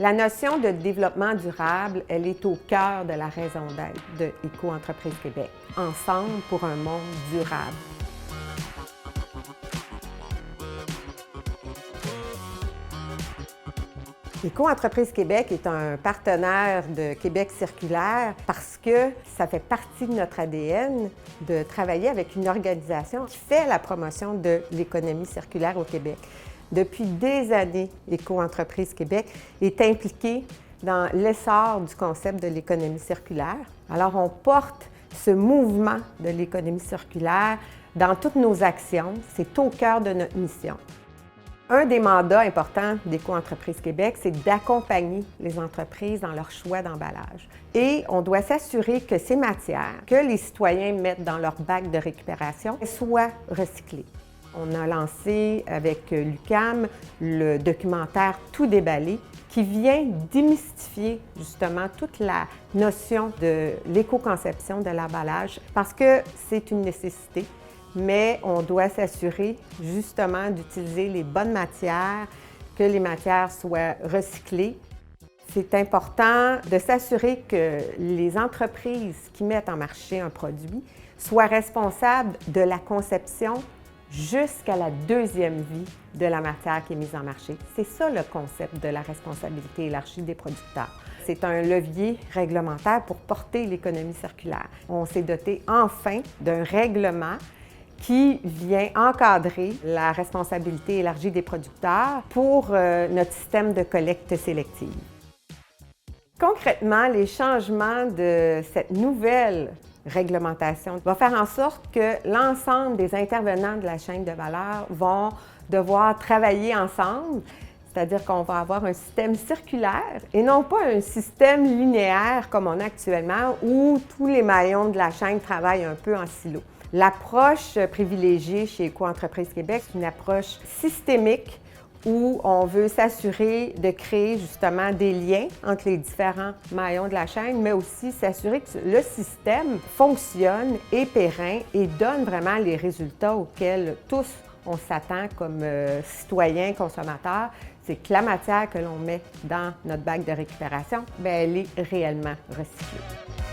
La notion de développement durable, elle est au cœur de la raison d'être de Éco-Entreprise Québec. Ensemble pour un monde durable. Éco-Entreprise Québec est un partenaire de Québec circulaire parce que ça fait partie de notre ADN de travailler avec une organisation qui fait la promotion de l'économie circulaire au Québec. Depuis des années, Éco-Entreprise Québec est impliquée dans l'essor du concept de l'économie circulaire. Alors, on porte ce mouvement de l'économie circulaire dans toutes nos actions. C'est au cœur de notre mission. Un des mandats importants d'Éco-Entreprise Québec, c'est d'accompagner les entreprises dans leur choix d'emballage. Et on doit s'assurer que ces matières que les citoyens mettent dans leur bac de récupération soient recyclées. On a lancé avec l'UQAM le documentaire Tout déballé qui vient démystifier justement toute la notion de l'éco-conception de l'emballage parce que c'est une nécessité. Mais on doit s'assurer justement d'utiliser les bonnes matières, que les matières soient recyclées. C'est important de s'assurer que les entreprises qui mettent en marché un produit soient responsables de la conception jusqu'à la deuxième vie de la matière qui est mise en marché. C'est ça le concept de la responsabilité élargie des producteurs. C'est un levier réglementaire pour porter l'économie circulaire. On s'est doté enfin d'un règlement qui vient encadrer la responsabilité élargie des producteurs pour notre système de collecte sélective. Concrètement, les changements de cette nouvelle réglementation vont faire en sorte que l'ensemble des intervenants de la chaîne de valeur vont devoir travailler ensemble, c'est-à-dire qu'on va avoir un système circulaire et non pas un système linéaire comme on a actuellement où tous les maillons de la chaîne travaillent un peu en silo. L'approche privilégiée chez Éco-Entreprise Québec, c'est une approche systémique où on veut s'assurer de créer justement des liens entre les différents maillons de la chaîne, mais aussi s'assurer que le système fonctionne, est périn et donne vraiment les résultats auxquels tous on s'attend comme citoyens, consommateurs. C'est que la matière que l'on met dans notre bac de récupération, bien, elle est réellement recyclée.